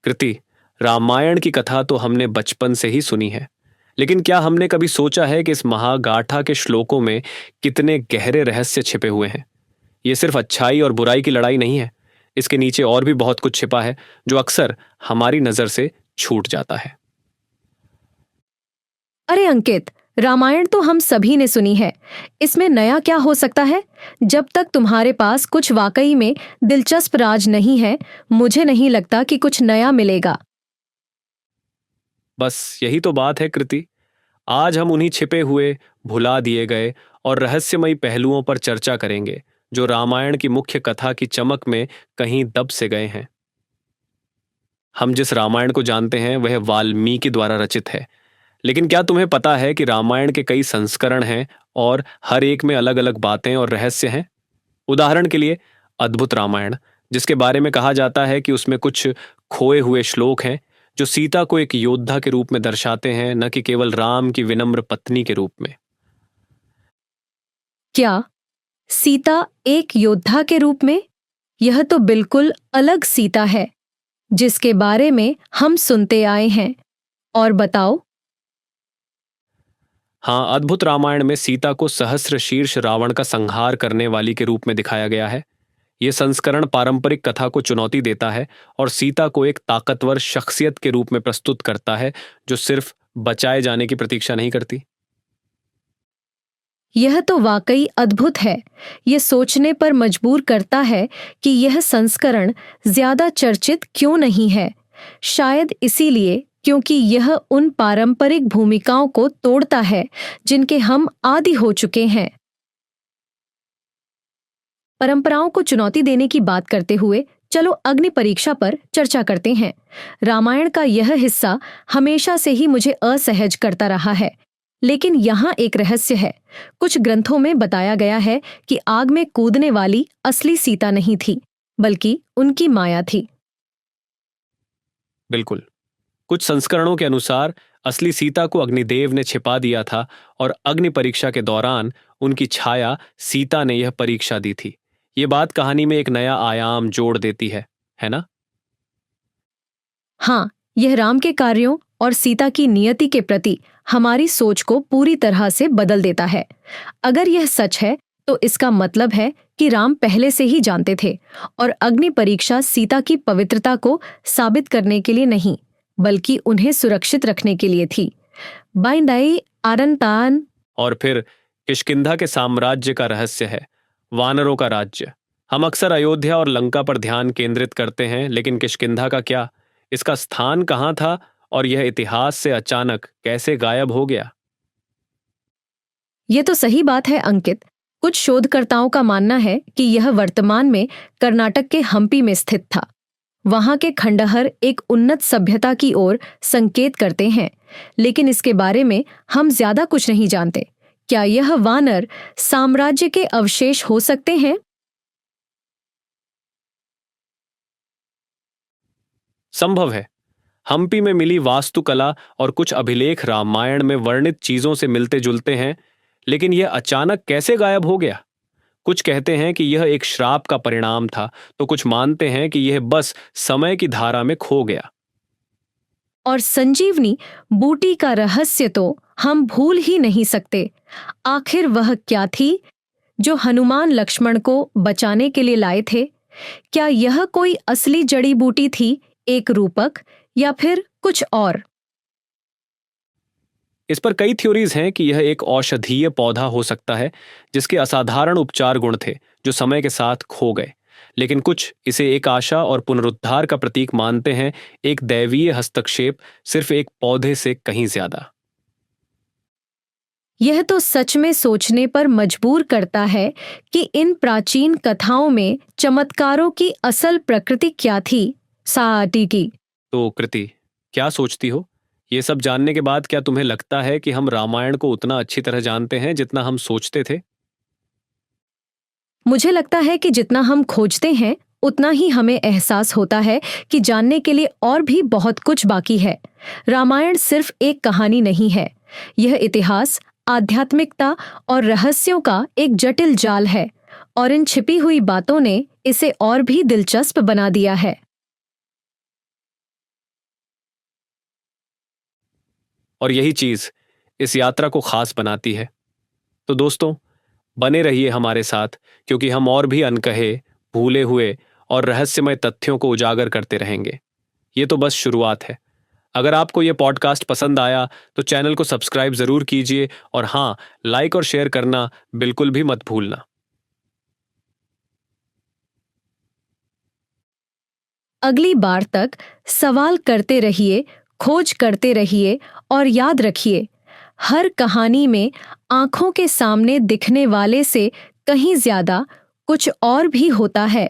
कृति, रामायण की कथा तो हमने बचपन से ही सुनी है, लेकिन क्या हमने कभी सोचा है कि इस महागाथा के श्लोकों में कितने गहरे रहस्य छिपे हुए हैं? ये सिर्फ अच्छाई और बुराई की लड़ाई नहीं है। इसके नीचे और भी बहुत कुछ छिपा है जो अक्सर हमारी नजर से छूट जाता है। अरे अंकित, रामायण तो हम सभी ने सुनी है। इसमें नया क्या हो सकता है? जब तक तुम्हारे पास कुछ वाकई में दिलचस्प राज नहीं है, मुझे नहीं लगता कि कुछ नया मिलेगा। बस यही तो बात है कृति। आज हम उन्हीं छिपे हुए, भुला दिए गए और रहस्यमयी पहलुओं पर चर्चा करेंगे जो रामायण की मुख्य कथा की चमक में कहीं दब से गए हैं। हम जिस रामायण को जानते हैं वह वाल्मीकि द्वारा रचित है, लेकिन क्या तुम्हें पता है कि रामायण के कई संस्करण हैं और हर एक में अलग अलग बातें और रहस्य हैं? उदाहरण के लिए अद्भुत रामायण, जिसके बारे में कहा जाता है कि उसमें कुछ खोए हुए श्लोक हैं जो सीता को एक योद्धा के रूप में दर्शाते हैं, न कि केवल राम की विनम्र पत्नी के रूप में। क्या सीता एक योद्धा के रूप में? यह तो बिल्कुल अलग सीता है जिसके बारे में हम सुनते आए हैं। और बताओ। हाँ, अद्भुत रामायण में सीता को सहस्र शीर्ष रावण का संहार करने वाली के रूप में दिखाया गया है। यह संस्करण पारंपरिक कथा को चुनौती देता है और सीता को एक ताकतवर शख्सियत के रूप में प्रस्तुत करता है जो सिर्फ बचाए जाने की प्रतीक्षा नहीं करती। यह तो वाकई अद्भुत है। यह सोचने पर मजबूर करता है कि यह संस्करण ज्यादा चर्चित क्यों नहीं है। शायद इसीलिए क्योंकि यह उन पारंपरिक भूमिकाओं को तोड़ता है जिनके हम आदी हो चुके हैं। परंपराओं को चुनौती देने की बात करते हुए चलो अग्नि परीक्षा पर चर्चा करते हैं। रामायण का यह हिस्सा हमेशा से ही मुझे असहज करता रहा है, लेकिन यहाँ एक रहस्य है। कुछ ग्रंथों में बताया गया है कि आग में कूदने वाली असली सीता नहीं थी, बल्कि उनकी माया थी। बिल्कुल। कुछ संस्करणों के अनुसार असली सीता को अग्निदेव ने छिपा दिया था और अग्नि परीक्षा के दौरान उनकी छाया सीता ने यह परीक्षा दी थी। ये बात कहानी में एक नया आयाम जोड़ देती है ना? हाँ, यह राम के कार्यों और सीता की नियति के प्रति हमारी सोच को पूरी तरह से बदल देता है। अगर यह सच है तो इसका मतलब है कि राम पहले से ही जानते थे और अग्नि परीक्षा सीता की पवित्रता को साबित करने के लिए नहीं, बल्कि उन्हें सुरक्षित रखने के लिए थी। बाइंडाई आरनतान। और फिर किष्किंधा के साम्राज्य का रहस्य है, वानरों का राज्य। हम अक्सर अयोध्या और लंका पर ध्यान केंद्रित करते हैं, लेकिन किष्किंधा का क्या? इसका स्थान कहाँ था और यह इतिहास से अचानक कैसे गायब हो गया? ये तो सही बात है अंकित। कुछ शोधकर्ताओं का मानना है कि यह वर्तमान में कर्नाटक के हम्पी में स्थित था। वहां के खंडहर एक उन्नत सभ्यता की ओर संकेत करते हैं, लेकिन इसके बारे में हम ज्यादा कुछ नहीं जानते। क्या यह वानर साम्राज्य के अवशेष हो सकते हैं? संभव है। हम्पी में मिली वास्तुकला और कुछ अभिलेख रामायण में वर्णित चीजों से मिलते जुलते हैं, लेकिन यह अचानक कैसे गायब हो गया? कुछ कहते हैं कि यह एक श्राप का परिणाम था, तो कुछ मानते हैं कि यह बस समय की धारा में खो गया। और संजीवनी बूटी का रहस्य तो हम भूल ही नहीं सकते। आखिर वह क्या थी जो हनुमान लक्ष्मण को बचाने के लिए लाए थे? क्या यह कोई असली जड़ी बूटी थी, एक रूपक, या फिर कुछ और? इस पर कई थ्योरीज हैं कि यह एक औषधीय पौधा हो सकता है जिसके असाधारण उपचार गुण थे जो समय के साथ खो गए, लेकिन कुछ इसे एक आशा और पुनरुद्धार का प्रतीक मानते हैं, एक दैवीय हस्तक्षेप सिर्फ एक पौधे से कहीं ज्यादा। यह तो सच में सोचने पर मजबूर करता है कि इन प्राचीन कथाओं में चमत्कारों की असल प्रकृति क्या थी। साटी की। तो कृति, क्या सोचती हो? ये सब जानने के बाद क्या तुम्हें लगता है कि हम रामायण को उतना अच्छी तरह जानते हैं जितना हम सोचते थे? मुझे लगता है कि जितना हम खोजते हैं उतना ही हमें एहसास होता है कि जानने के लिए और भी बहुत कुछ बाकी है। रामायण सिर्फ एक कहानी नहीं है, यह इतिहास, आध्यात्मिकता और रहस्यों का एक जटिल जाल है, और इन छिपी हुई बातों ने इसे और भी दिलचस्प बना दिया है। और यही चीज इस यात्रा को खास बनाती है। तो दोस्तों, बने रहिए हमारे साथ, क्योंकि हम और भी अनकहे, भूले हुए और रहस्यमय तथ्यों को उजागर करते रहेंगे। ये तो बस शुरुआत है। अगर आपको ये पॉडकास्ट पसंद आया तो चैनल को सब्सक्राइब जरूर कीजिए, और हाँ, लाइक और शेयर करना बिल्कुल भी मत भूलना। अगली बार तक सवाल करते रहिए, खोज करते रहिए और याद रखिए, हर कहानी में आंखों के सामने दिखने वाले से कहीं ज्यादा कुछ और भी होता है।